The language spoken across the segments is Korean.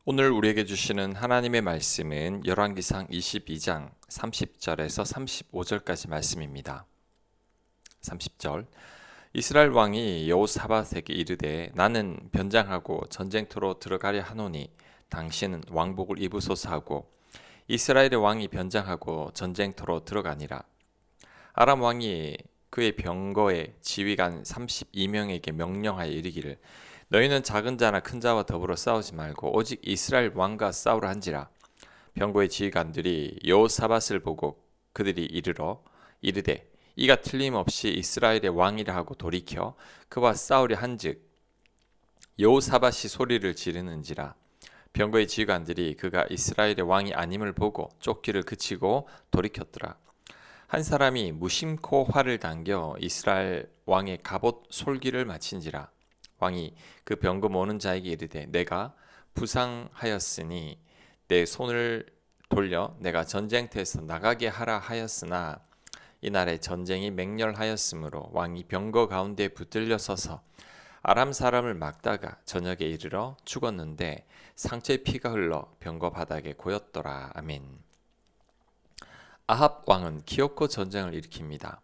오늘 우리에게 주시는 하나님의 말씀은 열왕기상 22장 30절에서 35절까지 말씀입니다. 30절 이스라엘 왕이 여호사밧에게 이르되 나는 변장하고 전쟁터로 들어가려 하노니 당신은 왕복을 입으소서 하고 이스라엘의 왕이 변장하고 전쟁터로 들어가니라. 아람 왕이 그의 병거의 지휘관 32명에게 명령하여 이르기를 너희는 작은 자나 큰 자와 더불어 싸우지 말고 오직 이스라엘 왕과 싸우라 한지라. 병거의 지휘관들이 여호사밧을 보고 그들이 이르되 이가 틀림없이 이스라엘의 왕이라 하고 돌이켜 그와 싸우려 한즉 여호사밧이 소리를 지르는지라. 병거의 지휘관들이 그가 이스라엘의 왕이 아님을 보고 쫓기를 그치고 돌이켰더라. 한 사람이 무심코 활을 당겨 이스라엘 왕의 갑옷 솔기를 마친지라. 왕이 그 병거 모는 자에게 이르되 내가 부상하였으니 내 손을 돌려 내가 전쟁터에서 나가게 하라 하였으나 이날에 전쟁이 맹렬하였으므로 왕이 병거 가운데 붙들려 서서 아람 사람을 막다가 저녁에 이르러 죽었는데 상처의 피가 흘러 병거 바닥에 고였더라. 아멘. 아합 왕은 기어코 전쟁을 일으킵니다.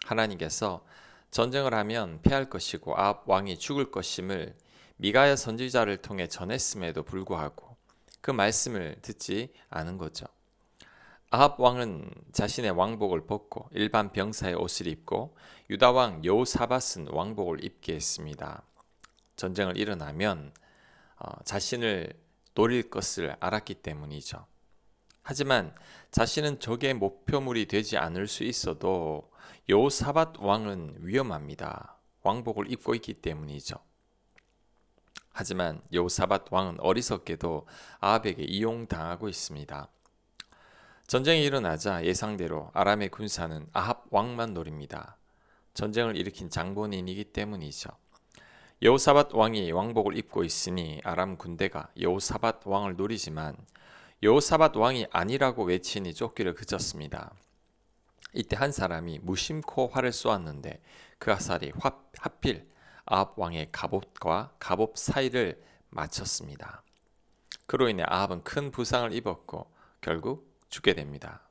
하나님께서 전쟁을 하면 패할 것이고 아합 왕이 죽을 것임을 미가야 선지자를 통해 전했음에도 불구하고 그 말씀을 듣지 않은 거죠. 아합 왕은 자신의 왕복을 벗고 일반 병사의 옷을 입고 유다 왕 여호사밧은 왕복을 입게 했습니다. 전쟁을 일어나면 자신을 노릴 것을 알았기 때문이죠. 하지만 자신은 적의 목표물이 되지 않을 수 있어도 여호사밧 왕은 위험합니다. 왕복을 입고 있기 때문이죠. 하지만 여호사밧 왕은 어리석게도 아합에게 이용당하고 있습니다. 전쟁이 일어나자 예상대로 아람의 군사는 아합 왕만 노립니다. 전쟁을 일으킨 장본인이기 때문이죠. 여호사밧 왕이 왕복을 입고 있으니 아람 군대가 여호사밧 왕을 노리지만 여호사밧 왕이 아니라고 외치니 쫓기를 그쳤습니다. 이때 한 사람이 무심코 활을 쏘았는데 그 화살이 하필 아합 왕의 갑옷과 갑옷 사이를 맞췄습니다. 그로 인해 아합은 큰 부상을 입었고 결국 죽게 됩니다.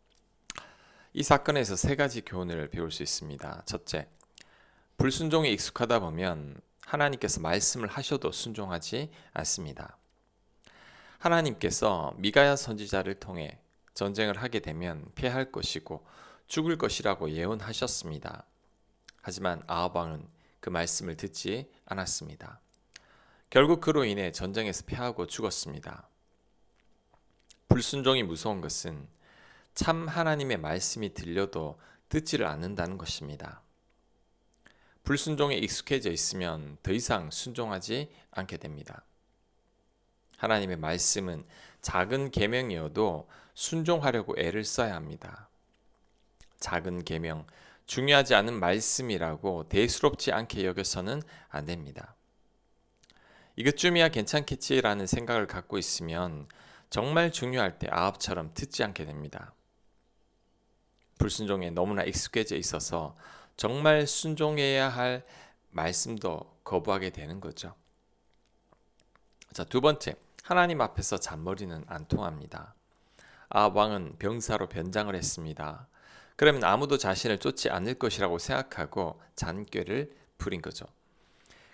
이 사건에서 세 가지 교훈을 배울 수 있습니다. 첫째, 불순종에 익숙하다 보면 하나님께서 말씀을 하셔도 순종하지 않습니다. 하나님께서 미가야 선지자를 통해 전쟁을 하게 되면 패할 것이고 죽을 것이라고 예언하셨습니다. 하지만 아합 왕은 그 말씀을 듣지 않았습니다. 결국 그로 인해 전쟁에서 패하고 죽었습니다. 불순종이 무서운 것은 참 하나님의 말씀이 들려도 듣지를 않는다는 것입니다. 불순종에 익숙해져 있으면 더 이상 순종하지 않게 됩니다. 하나님의 말씀은 작은 계명이어도 순종하려고 애를 써야 합니다. 작은 계명, 중요하지 않은 말씀이라고 대수롭지 않게 여겨서는 안 됩니다. 이것쯤이야 괜찮겠지라는 생각을 갖고 있으면 정말 중요할 때 아합처럼 듣지 않게 됩니다. 불순종에 너무나 익숙해져 있어서 정말 순종해야 할 말씀도 거부하게 되는 거죠. 자, 두 번째, 하나님 앞에서 잔머리는 안 통합니다. 아합 왕은 병사로 변장을 했습니다. 그러면 아무도 자신을 쫓지 않을 것이라고 생각하고 잔꾀를 부린 거죠.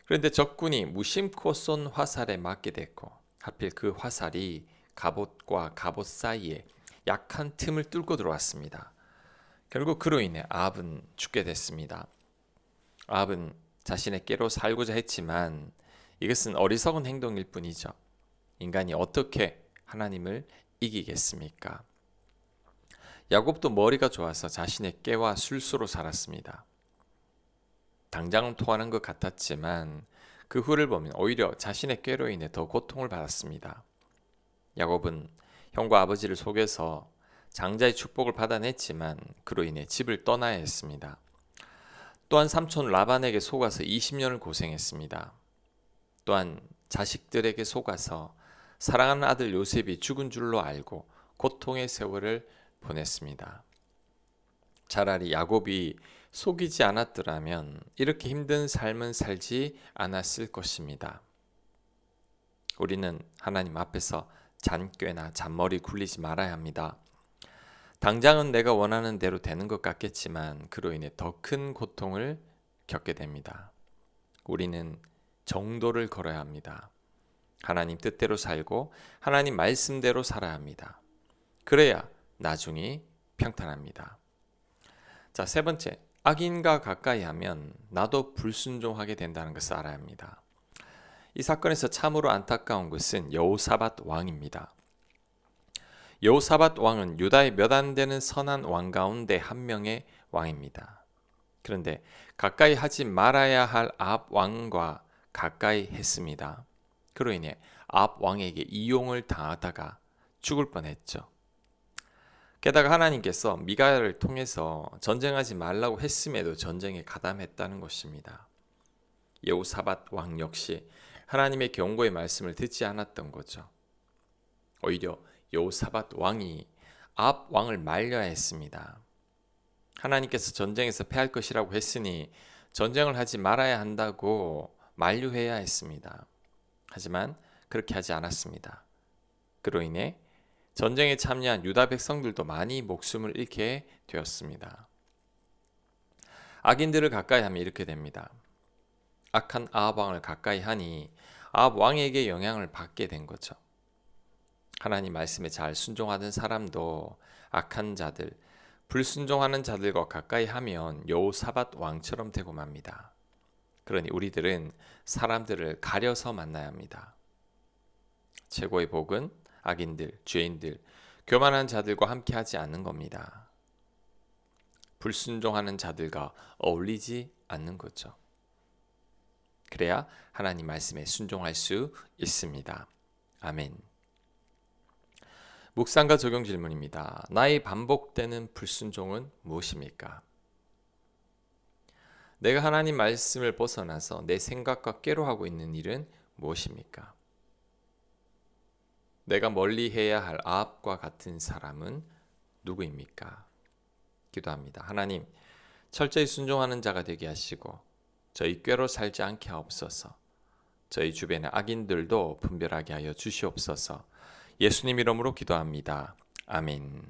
그런데 적군이 무심코 쏜 화살에 맞게 됐고 하필 그 화살이 갑옷과 갑옷 사이에 약한 틈을 뚫고 들어왔습니다. 결국 그로 인해 아합은 죽게 됐습니다. 아합은 자신의 꾀로 살고자 했지만 이것은 어리석은 행동일 뿐이죠. 인간이 어떻게 하나님을 이기겠습니까? 야곱도 머리가 좋아서 자신의 꾀와 술수로 살았습니다. 당장은 통하는 것 같았지만 그 후를 보면 오히려 자신의 꾀로 인해 더 고통을 받았습니다. 야곱은 형과 아버지를 속여서 장자의 축복을 받아냈지만 그로 인해 집을 떠나야 했습니다. 또한 삼촌 라반에게 속아서 20년을 고생했습니다. 또한 자식들에게 속아서 사랑하는 아들 요셉이 죽은 줄로 알고 고통의 세월을 보냈습니다. 차라리 야곱이 속이지 않았더라면 이렇게 힘든 삶은 살지 않았을 것입니다. 우리는 하나님 앞에서 잔꾀나 잔머리 굴리지 말아야 합니다. 당장은 내가 원하는 대로 되는 것 같겠지만 그로 인해 더 큰 고통을 겪게 됩니다. 우리는 정도를 걸어야 합니다. 하나님 뜻대로 살고 하나님 말씀대로 살아야 합니다. 그래야 나중이 평탄합니다. 자, 세 번째, 악인과 가까이 하면 나도 불순종하게 된다는 것을 알아야 합니다. 이 사건에서 참으로 안타까운 것은 여호사밧 왕입니다. 여호사밧 왕은 유다의 몇 안 되는 선한 왕 가운데 한 명의 왕입니다. 그런데 가까이 하지 말아야 할 아합 왕과 가까이 했습니다. 그로 인해 아합 왕에게 이용을 당하다가 죽을 뻔했죠. 게다가 하나님께서 미가야를 통해서 전쟁하지 말라고 했음에도 전쟁에 가담했다는 것입니다. 여호사밧 왕 역시 하나님의 경고의 말씀을 듣지 않았던 거죠. 오히려 여호사밧 왕이 아합 왕을 말려야 했습니다. 하나님께서 전쟁에서 패할 것이라고 했으니 전쟁을 하지 말아야 한다고 만류해야 했습니다. 하지만 그렇게 하지 않았습니다. 그로 인해 전쟁에 참여한 유다 백성들도 많이 목숨을 잃게 되었습니다. 악인들을 가까이 하면 이렇게 됩니다. 악한 아합 왕을 가까이 하니 아합 왕에게 영향을 받게 된 거죠. 하나님 말씀에 잘 순종하던 사람도 악한 자들, 불순종하는 자들과 가까이 하면 여호사밧 왕처럼 되고 맙니다. 그러니 우리들은 사람들을 가려서 만나야 합니다. 최고의 복은 악인들, 죄인들, 교만한 자들과 함께하지 않는 겁니다. 불순종하는 자들과 어울리지 않는 거죠. 그래야 하나님 말씀에 순종할 수 있습니다. 아멘. 묵상과 적용 질문입니다. 나의 반복되는 불순종은 무엇입니까? 내가 하나님 말씀을 벗어나서 내 생각과 꾀로하고 있는 일은 무엇입니까? 내가 멀리해야 할 아합과 같은 사람은 누구입니까? 기도합니다. 하나님, 철저히 순종하는 자가 되게 하시고 저희 꾀로 살지 않게 하옵소서. 저희 주변의 악인들도 분별하게 하여 주시옵소서. 예수님 이름으로 기도합니다. 아멘.